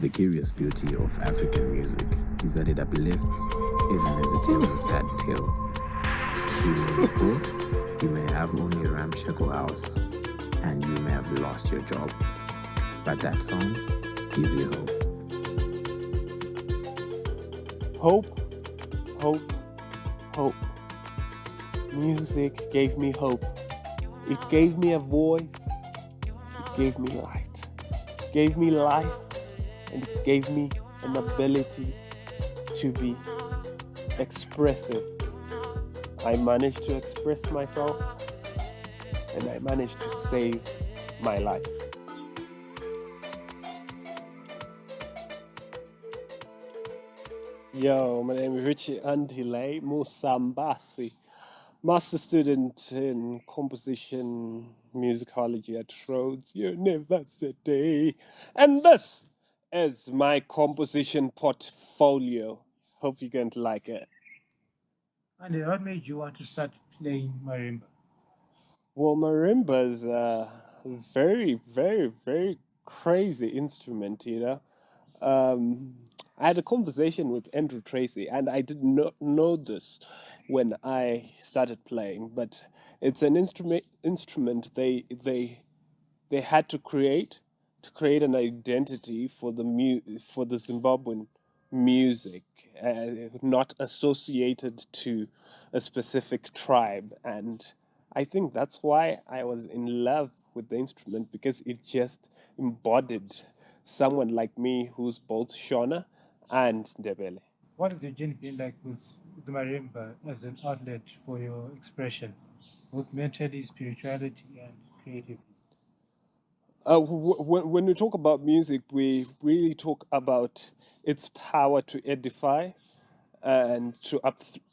The curious beauty of African music is that it uplifts even as it tells a sad tale. You may be poor, you may have only a ramshackle house, and you may have lost your job. But that song gives you hope. Hope, hope, hope. Music gave me hope. It gave me a voice. It gave me light. It gave me life. And it gave me an ability to be expressive. I managed to express myself, and I managed to save my life. Yo, my name is Richie Andile, Musambasi, master student in composition musicology at Rhodes University. And this is my composition portfolio. Hope you're going to like it. And what made you want to start playing marimba? Well, marimba is a very, very, very crazy instrument, you know. Um, I had a conversation with Andrew Tracy, and I did not know this when I started playing, but it's an instrument they had to create an identity for for the Zimbabwean music, not associated to a specific tribe. And I think that's why I was in love with the instrument, because it just embodied someone like me who's both Shona and Ndebele. What has your journey been like with the marimba as an outlet for your expression, both mentally, spirituality, and creatively? When we talk about music, we really talk about its power to edify and to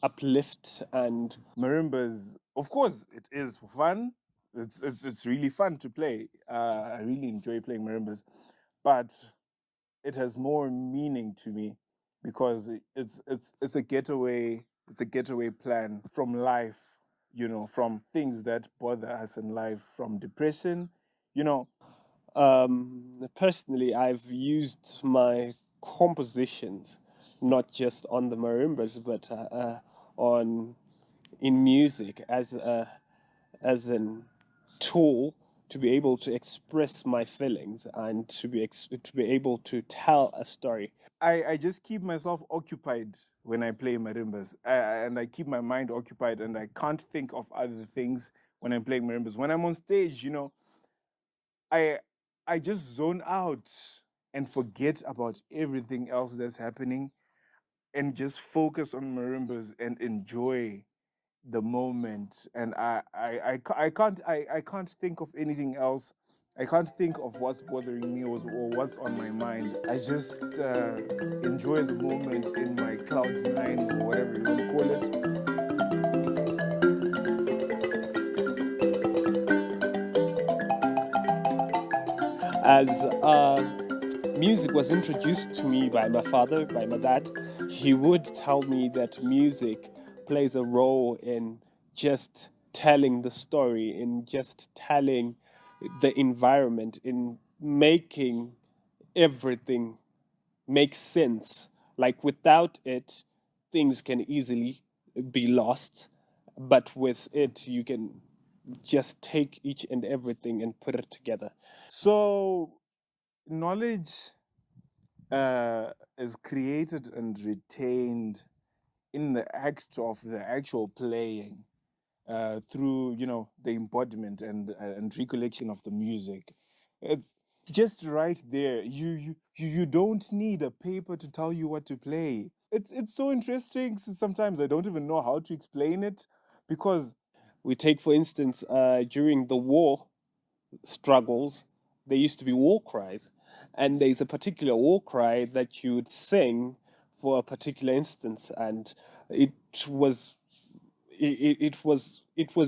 uplift. And Marimbas, of course, it is for fun. It's really fun to play. I really enjoy playing marimbas, but it has more meaning to me because it's a getaway. It's a getaway plan from life. From things that bother us in life, from depression. You know, personally, I've used my compositions not just on the marimbas, but on in music as an tool to be able to express my feelings and to be able to tell a story. I just keep myself occupied when I play marimbas, and I keep my mind occupied, and I can't think of other things when I'm playing marimbas. When I'm on stage, I I just zone out and forget about everything else that's happening, and just focus on marimbas and enjoy the moment. And I can't think of anything else. I can't think of what's bothering me, or what's on my mind. I just enjoy the moment in my cloud nine, or whatever you want to call it. As music was introduced to me by my father, by my dad, he would tell me that music plays a role in just telling the story, in just telling the environment, in making everything make sense. Like without it, things can easily be lost, but with it, you can just take each and everything and put it together. So knowledge is created and retained in the act of the actual playing, through the embodiment and recollection of the music. It's just right there. You don't need a paper to tell you what to play. It's so interesting. Sometimes I don't even know how to explain it, because We take, for instance, during the war struggles, there used to be war cries, and there's a particular war cry that you would sing for a particular instance, and it was it was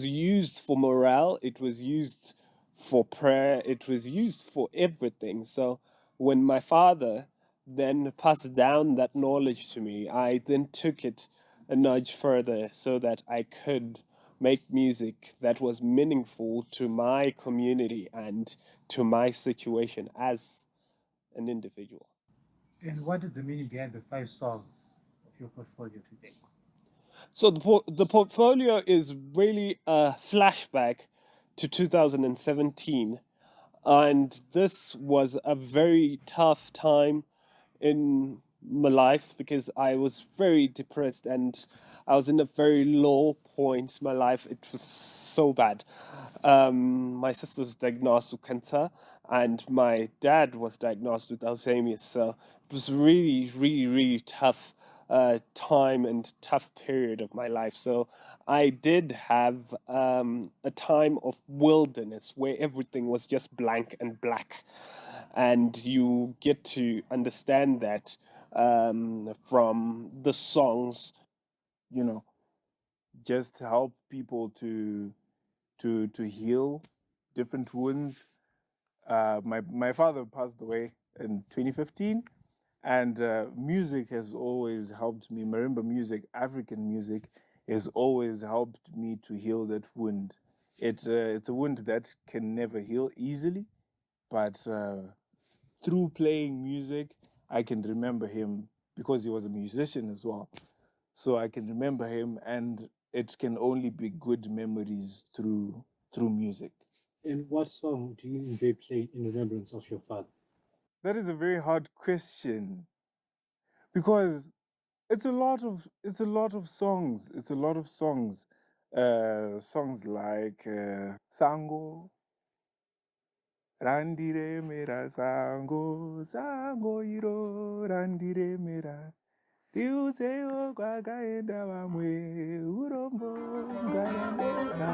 used for morale, it was used for prayer, it was used for everything. So when my father then passed down that knowledge to me, I then took it a nudge further so that I could make music that was meaningful to my community and to my situation as an individual. And what is the meaning behind the 5 songs of your portfolio today? So the portfolio is really a flashback to 2017, and this was a very tough time in my life because I was very depressed and I was in a very low point in my life. It was so bad. My sister was diagnosed with cancer, and my dad was diagnosed with Alzheimer's. So it was really, really, really tough time and tough period of my life. So I did have a time of wilderness where everything was just blank and black, and you get to understand that from the songs. You know, just help people to heal different wounds. My father passed away in 2015, and music has always helped me. Marimba music, African music, has always helped me to heal that wound. It's a wound that can never heal easily, but through playing music, I can remember him because he was a musician as well. So I can remember him, and it can only be good memories through music. And what song do you enjoy playing in remembrance of your father? That is a very hard question because it's a lot of songs. It's a lot of songs. Songs like Sango, Randire Mera Sango, Sango Iro, Randire Mera. Diuteo kwakaenda vamwe urombo ngaramega.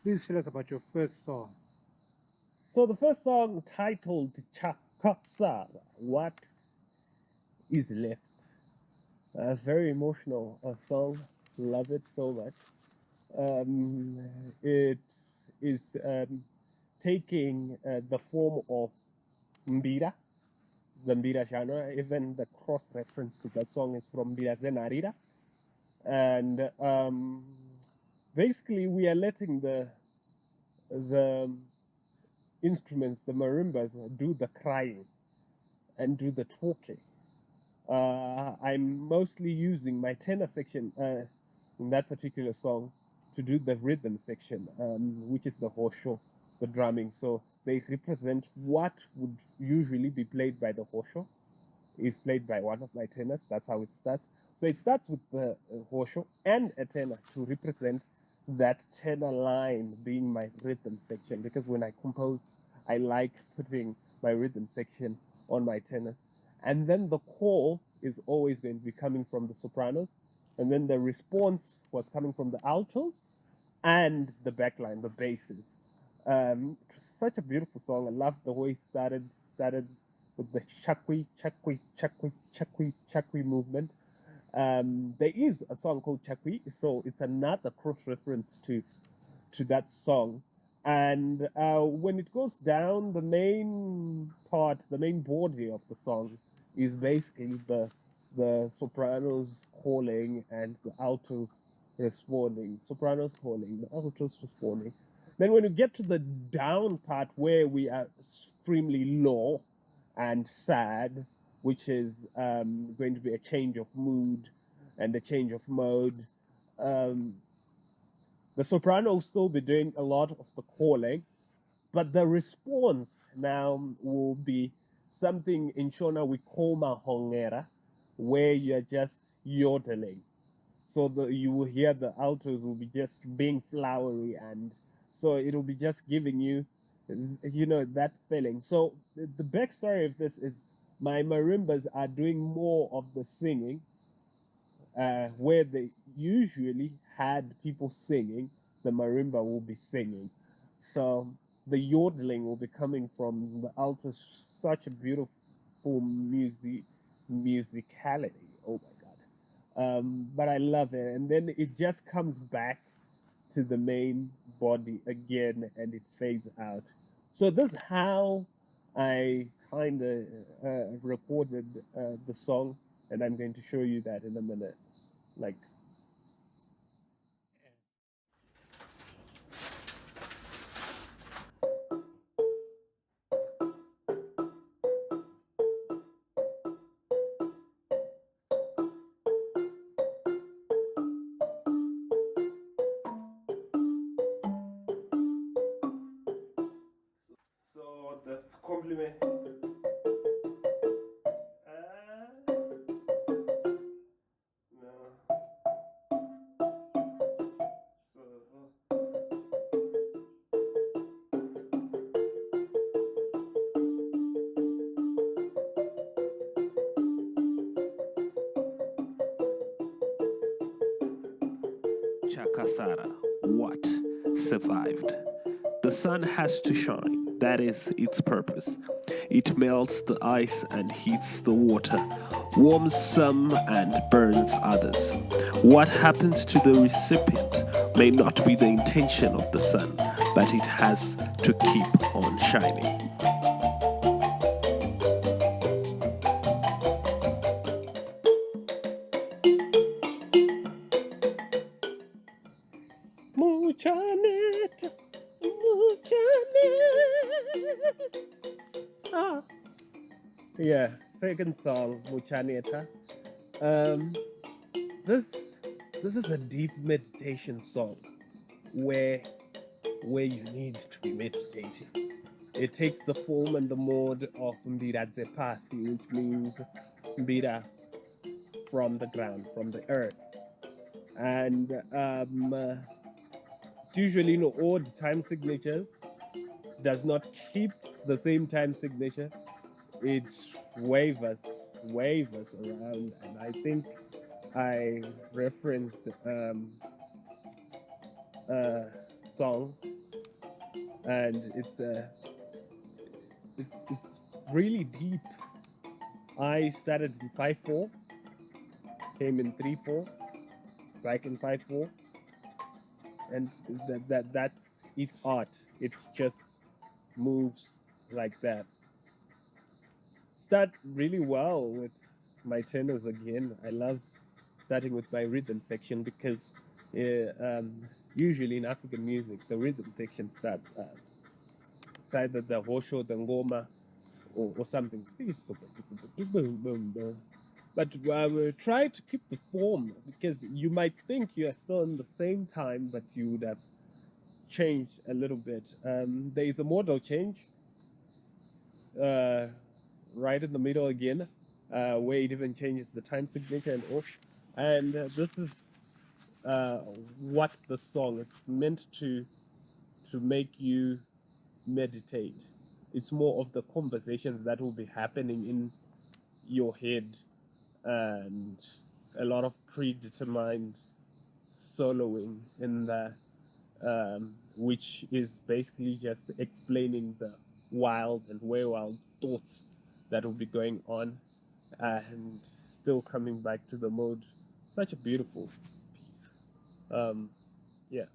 Please tell us about your first song. So the first song, titled Chakasa, What Is Left? A very emotional song. Love it so much. It is taking the form of Mbira, the Mbira genre. Even the cross reference to that song is from Mbira Zenarira. And basically, we are letting the instruments, the marimbas, do the crying and do the talking. I'm mostly using my tenor section in that particular song to do the rhythm section, which is the hosho, the drumming. So they represent what would usually be played by the hosho, is played by one of my tenors. That's how it starts. So it starts with the hosho and a tenor to represent that tenor line being my rhythm section, because when I compose, I like putting my rhythm section on my tenors. And then the call is always going to be coming from the sopranos, and then the response was coming from the altos and the backline, the basses. It was such a beautiful song. I loved the way it started with the chakwi, chakwi, chakwi, chakwi, chakwi movement. There is a song called Chakwi, so it's another cross reference to that song. And when it goes down, the main part, the main body of the song is basically the sopranos calling and the alto responding. Sopranos calling, the altos responding. Then when you get to the down part where we are extremely low and sad, which is going to be a change of mood and a change of mode. Um, the soprano will still be doing a lot of the calling, but the response now will be something in Shona we call mahongera, where you're just yodeling. So you will hear the altos will be just being flowery, and so it'll be just giving you, that feeling. So the backstory of this is my marimbas are doing more of the singing, where they usually had people singing, the marimba will be singing. So the yodeling will be coming from the alto. Such a beautiful musicality. Oh my god! But I love it, and then it just comes back to the main body again, and it fades out. So this is how I kind of recorded the song, and I'm going to show you that in a minute. Like, so the compliment. No. So, Chakasara, what survived? The sun has to shine, that is its purpose. It melts the ice and heats the water, warms some and burns others. What happens to the recipient may not be the intention of the sun, but it has to keep on shining. Muchanet, Muchanet. Ah. Yeah, second song, Muchaneta. Um, this this is a deep meditation song where you need to be meditating. It takes the form and the mode of Mbira Zepasi, which means Mbira from the ground, from the earth. And it's usually in odd time signatures, does not keep the same time signature. It wavers, around, and I think I referenced a song, and it's really deep. I started in 5/4, came in 3/4, back in 5/4, and that's its art. It just moves like that. Start really well with my tenors again. I love starting with my rhythm section because usually in African music, the rhythm section starts. It's either the hosho, the ngoma, or something. But try to keep the form because you might think you are still in the same time, but you would have changed a little bit. There is a modal change right in the middle again, where it even changes the time signature and off. And this is what the song is meant to make you meditate. It's more of the conversations that will be happening in your head and a lot of predetermined soloing in there, which is basically just explaining the wild and way wild thoughts that will be going on and still coming back to the mode Such a beautiful piece. Yeah.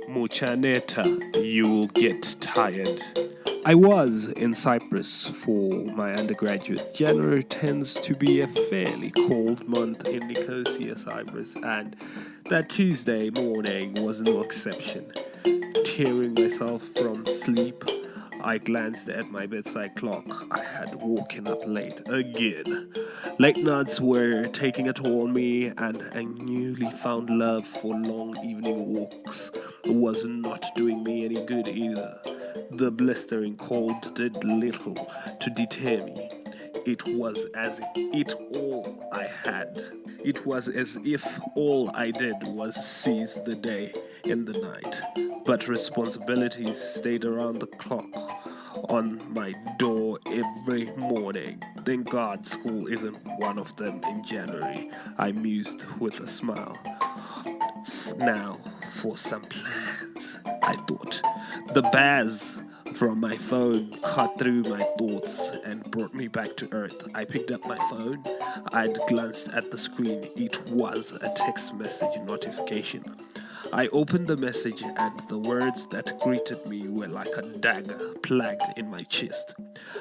Muchaneta, you'll get tired. I was in Cyprus for my undergraduate. January tends to be a fairly cold month in Nicosia, Cyprus, and that Tuesday morning was no exception. Tearing myself from sleep, I glanced at my bedside clock. I had woken up late again. Late nights were taking a toll on me, and a newly found love for long evening walks was not doing me any good either. The blistering cold did little to deter me. It was as if all I did was seize the day and the night. But responsibilities stayed around the clock on my door every morning. Thank God school isn't one of them in January, I mused with a smile. Now for some plans, I thought. The buzz from my phone cut through my thoughts and brought me back to earth. I picked up my phone. I'd glanced at the screen. It was a text message notification. I opened the message, and the words that greeted me were like a dagger plugged in my chest.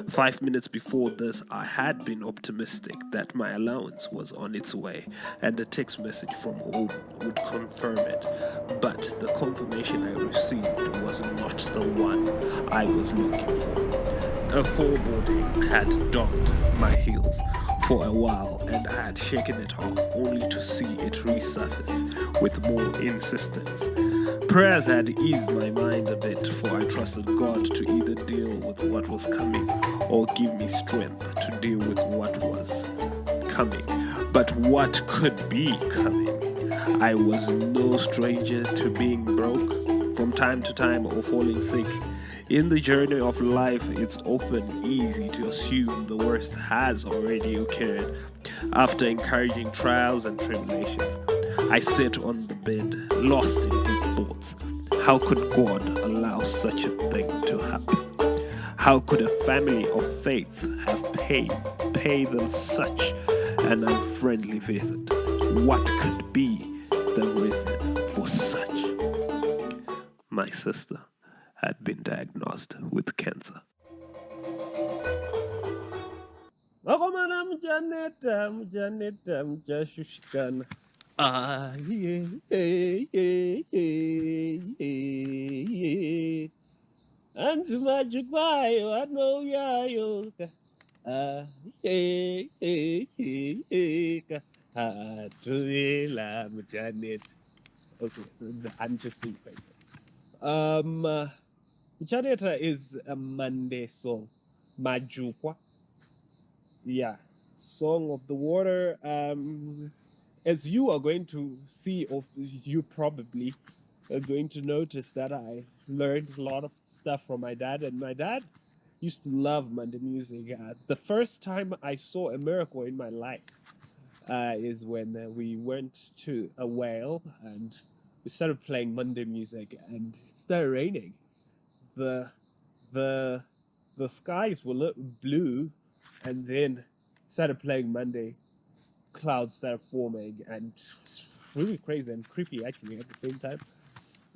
5 minutes before this, I had been optimistic that my allowance was on its way, and a text message from home would confirm it. But the confirmation I received was not the one I was looking for. A foreboding had dogged my heels for a while, and I had shaken it off only to see it resurface with more insistence. Prayers had eased my mind a bit, for I trusted God to either deal with what was coming or give me strength to deal with what was coming. But what could be coming? I was no stranger to being broke from time to time or falling sick. In the journey of life, it's often easy to assume the worst has already occurred. After encouraging trials and tribulations, I sat on the bed, lost in deep thoughts. How could God allow such a thing to happen? How could a family of faith have paid them such an unfriendly visit? What could be the reason for such? My sister had been diagnosed with cancer. Okay, I'm just being playful. Janeta is a Mande song. Majukwa. Yeah. Song of the Water. As you are going to see, or you probably are going to notice that I learned a lot of stuff from my dad, and my dad used to love Mande music. The first time I saw a miracle in my life is when we went to a whale and we started playing Mande music, and it started raining. The the the skies were blue, and then started playing Monday. Clouds started forming, and it's really crazy and creepy actually at the same time.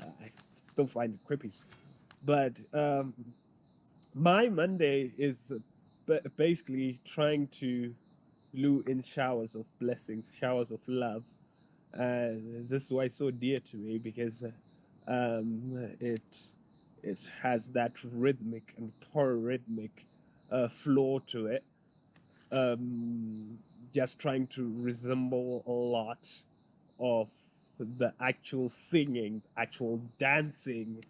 I still find it creepy, but my Monday is basically trying to lure in showers of blessings, showers of love. This is why it's so dear to me, because it has that rhythmic and polyrhythmic flow to it. just trying to resemble a lot of the actual singing, actual dancing.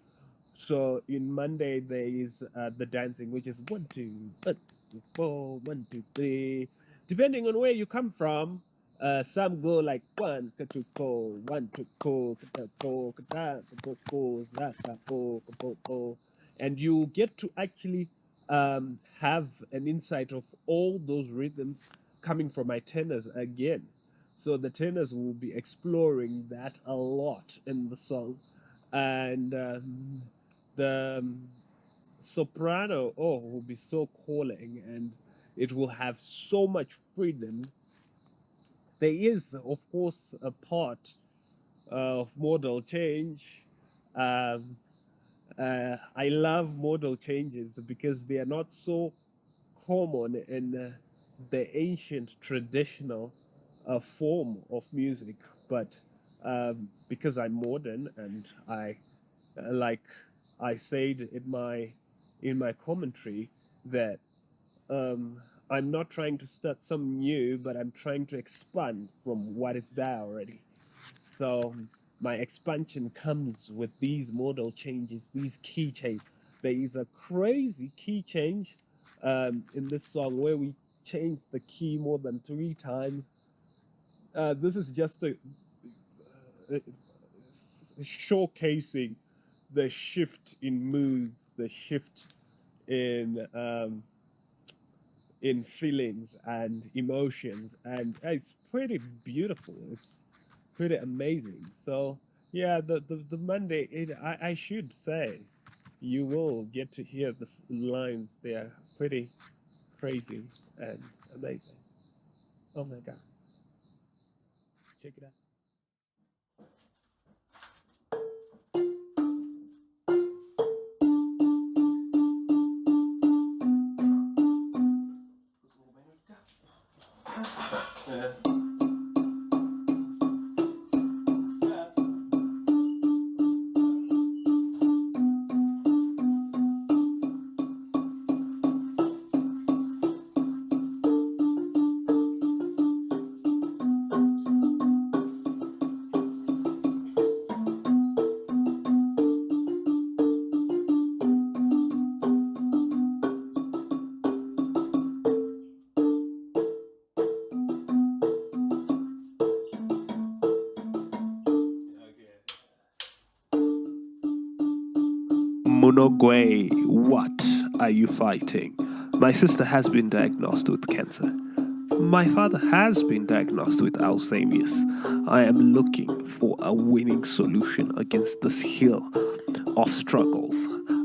So in Monday there is the dancing, which is 1, 2, 1, 2, 4, 1, 2, 3. Depending on where you come from, some go like 1, 2, 4, 1, 2, 4, 4, and you get to actually have an insight of all those rhythms coming from my tenors again. So the tenors will be exploring that a lot in the song, and the soprano will be so calling, and it will have so much freedom. There is, of course, a part of modal change. um, I love modal changes because they are not so common in the ancient traditional form of music, but because I'm modern, and I like I said in my commentary, that I'm not trying to start something new, but I'm trying to expand from what is there already. So my expansion comes with these modal changes, these key changes. There is a crazy key change in this song where we changed the key more than 3 times. This is just uh, showcasing the shift in mood, the shift in feelings and emotions, and it's pretty beautiful. It's pretty amazing. So yeah, the Monday, I should say, you will get to hear the lines. They are pretty crazy and amazing. Oh my god, check it out. Munogwe, what are you fighting? My sister has been diagnosed with cancer. My father has been diagnosed with Alzheimer's. I am looking for a winning solution against this hill of struggles.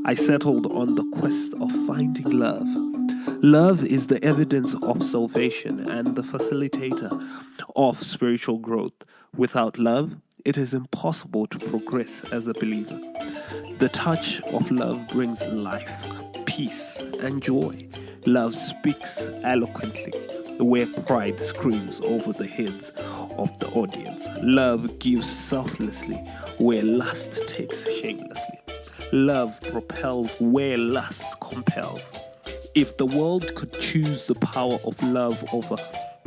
I settled on the quest of finding love. Love is the evidence of salvation and the facilitator of spiritual growth. Without love, it is impossible to progress as a believer. The touch of love brings life, peace, and joy. Love speaks eloquently where pride screams over the heads of the audience. Love gives selflessly where lust takes shamelessly. Love propels where lust compels. If the world could choose the power of love over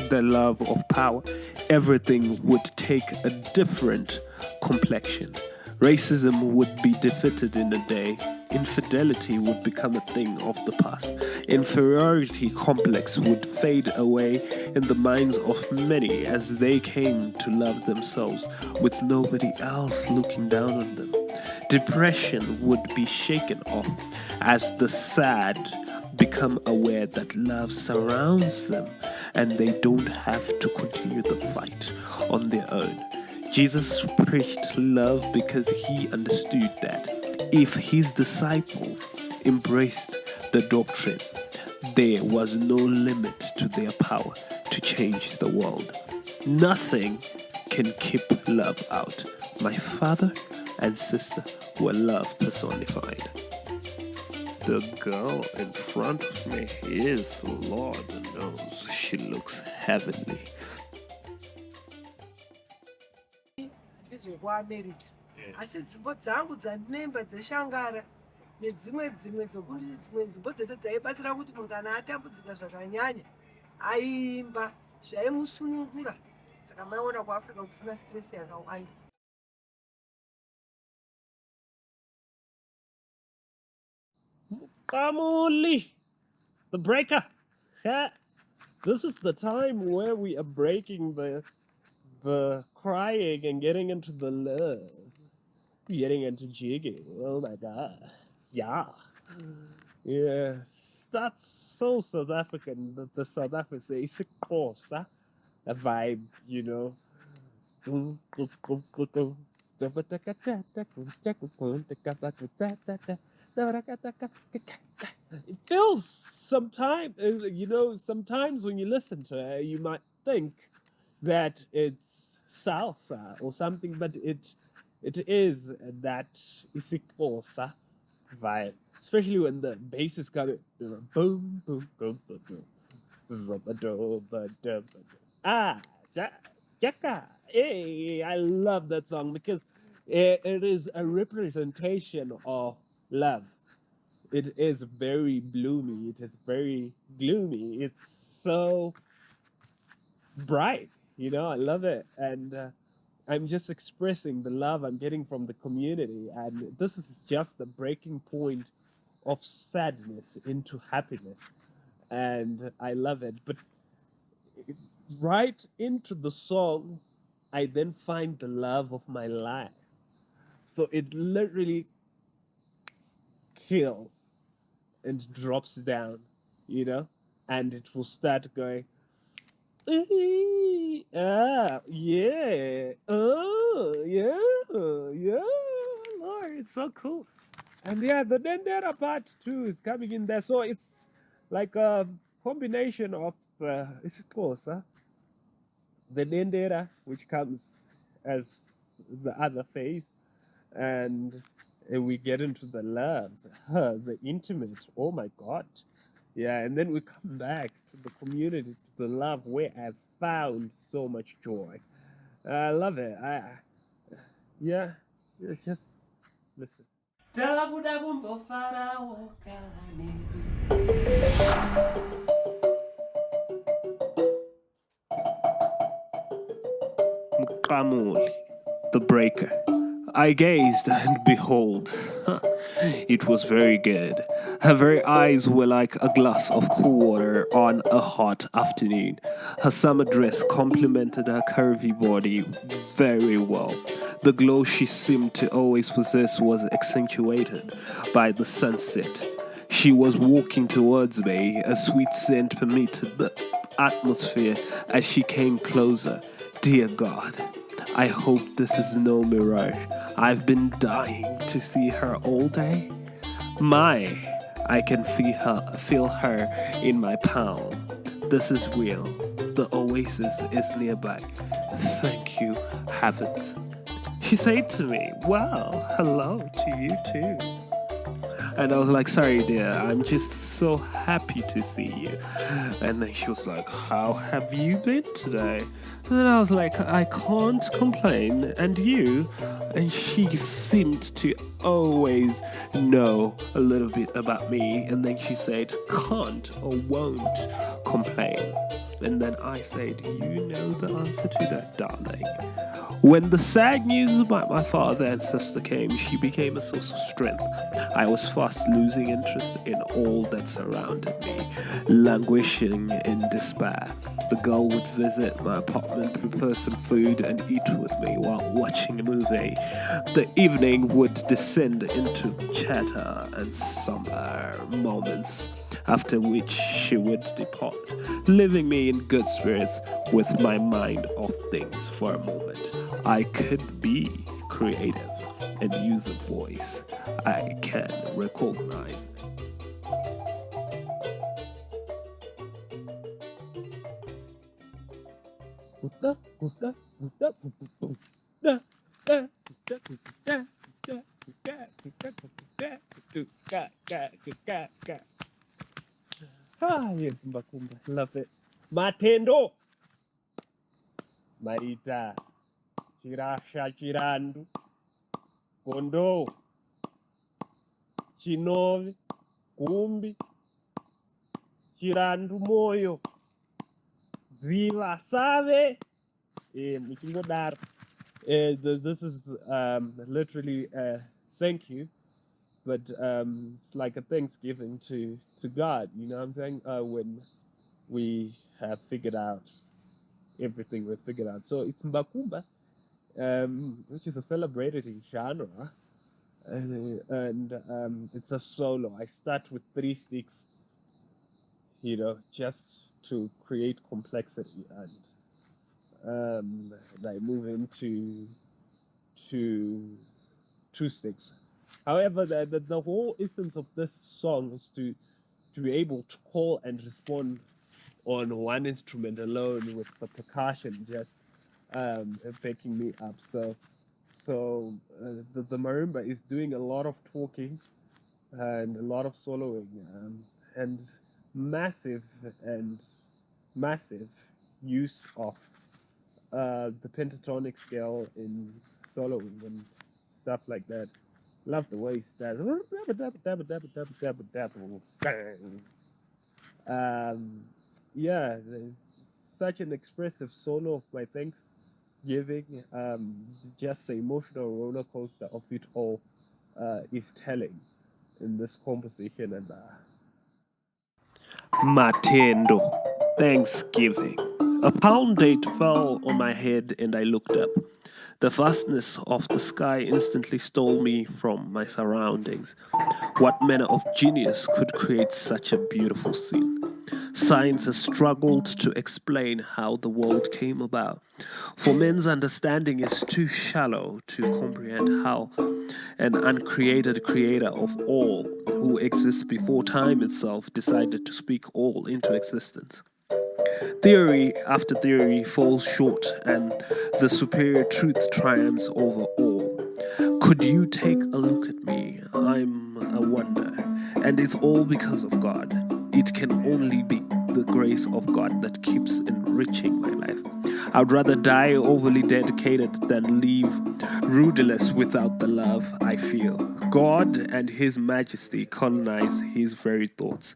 the love of power, everything would take a different complexion. Racism would be defeated in a day. Infidelity would become a thing of the past. Inferiority complex would fade away in the minds of many as they came to love themselves with nobody else looking down on them. Depression would be shaken off as the sad become aware that love surrounds them and they don't have to continue the fight on their own. Jesus preached love because he understood that if his disciples embraced the doctrine, there was no limit to their power to change the world. Nothing can keep love out. My father and sister were love personified. The girl in front of me is, Lord knows, she looks heavenly. kuAmerica asi nzvimbo dzangu dzandinoimba dzeshangara nedzimwe dzokuti dzimwe nzvimbo dzedu dzaibatsira kuti munhu kana atambudzika zvakanyanya aimba zvaimusunungura saka maiona kuafrica kusina stress yakawanda. Kamuli, the breaker. Yeah. This is the time where we are breaking the crying and getting into the love, getting into jigging. Oh my god, yeah, yeah. That's so South African. The South African say it's a course, huh? A vibe, you know. It feels sometimes, you know, sometimes when you listen to it, you might think that it's salsa or something, but it is that isikosa vibe, especially when the bass is coming, boom, boom, boom, boom, boom. Ah, Jaka. Hey, I love that song because it is a representation of love. It is very bloomy. It is very gloomy. It's so bright. You know, I love it. And I'm just expressing the love I'm getting from the community. And this is just the breaking point of sadness into happiness. And I love it. But right into the song, I then find the love of my life. So it literally kills and drops down, you know, and it will start going, ah, yeah, oh, yeah, yeah, Lord, it's so cool. And yeah, the Dendera part too is coming in there. So it's like a combination of, it's close, huh? The Dendera, which comes as the other phase, and we get into the love, the intimate. Oh my God. Yeah, and then we come back to the community, to the love where I found so much joy. I love it. Yeah, just listen. Mkamuli, the breaker. I gazed, and behold, it was very good. Her very eyes were like a glass of cool water on a hot afternoon. Her summer dress complemented her curvy body very well. The glow she seemed to always possess was accentuated by the sunset. She was walking towards me, a sweet scent permeated the atmosphere as she came closer. Dear God, I hope this is no mirage. I've been dying to see her all day. My, I can feel her in my palm. This is real. The oasis is nearby. Thank you, heavens. She said to me, well, hello to you too. And I was like, sorry, dear, I'm just so happy to see you. And then she was like, how have you been today? And then I was like, I can't complain. And you? And she seemed to always know a little bit about me. And then she said, can't or won't complain. And then I said, you know the answer to that, darling. When the sad news about my father and sister came, she became a source of strength. I was fast losing interest in all that surrounded me, languishing in despair. The girl would visit my apartment, prepare some food, and eat with me while watching a movie. The evening would descend into chatter and somber moments, after which she would depart, leaving me in good spirits with my mind off things for a moment. I could be creative and use a voice I can recognize. Ah, yes, Mbakumba. Love it. Matendo. Marita. Chirasha chirandu. Kondo. Chinove. Kumbi. Chirandu moyo. Ziva Save. This is literally thank you, but it's like a thanksgiving to God. You know what I'm saying? When we have figured out everything we've figured out. So it's Mbakumba, which is a celebrated genre, and it's a solo. I start with 3 sticks, just to create complexity, and I move into 2 sticks. However, the whole essence of this song is to be able to call and respond on one instrument alone with the percussion just backing me up. So the marimba is doing a lot of talking and a lot of soloing, and massive and massive use of the pentatonic scale in soloing and stuff like that. Love the way it starts. Yeah, such an expressive solo of my thanksgiving. Just the emotional roller coaster of it all is telling in this composition. And Matendo, Thanksgiving. A poundate fell on my head and I looked up. The vastness of the sky instantly stole me from my surroundings. What manner of genius could create such a beautiful scene? Science has struggled to explain how the world came about, for men's understanding is too shallow to comprehend how an uncreated creator of all, who exists before time itself, decided to speak all into existence. Theory after theory falls short, and the superior truth triumphs over all. Could you take a look at me? I'm a wonder, and it's all because of God. It can only be the grace of God that keeps enriching my life. I'd rather die overly dedicated than leave rudderless without the love I feel. God and His Majesty colonize His very thoughts.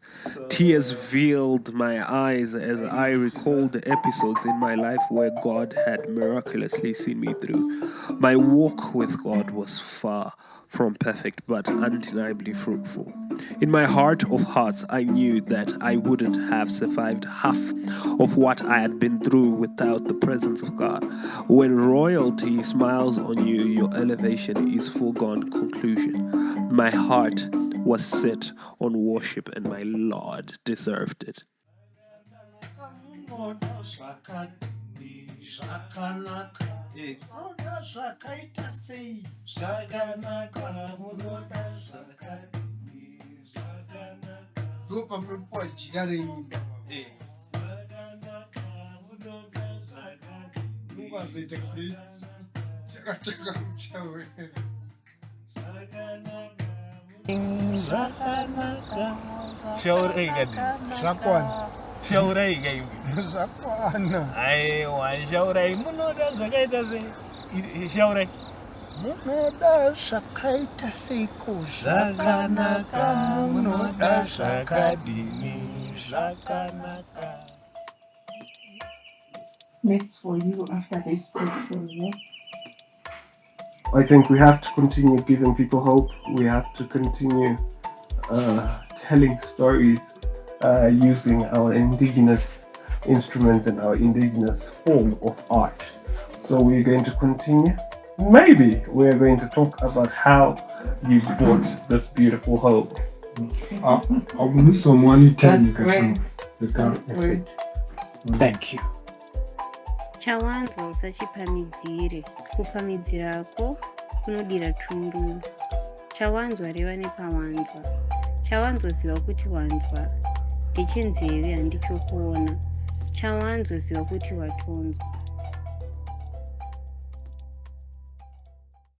Tears veiled my eyes as I recalled the episodes in my life where God had miraculously seen me through. My walk with God was far from perfect but undeniably fruitful. In my heart of hearts, I knew that I wouldn't have survived half of what I had been through without the presence of God. When royalty smiles on you, your elevation is foregone conclusion. My heart was set on worship, and my Lord deserved it. Next for you after this portfolio. I think we have to continue giving people hope. We have to continue telling stories using our indigenous instruments and our indigenous form of art. So we're going to continue. Maybe we're going to talk about how you brought this beautiful hope. That's great. Thank you. Chawanzwa usachipamidzire, kupamidzirako kunodira tunduru. Chawanzwa reva nepawanzwa. Chawanzwa ziva kuti wanzwa, ndechinzeve handichokuona. Chawanzwa ziva kuti watonzwa.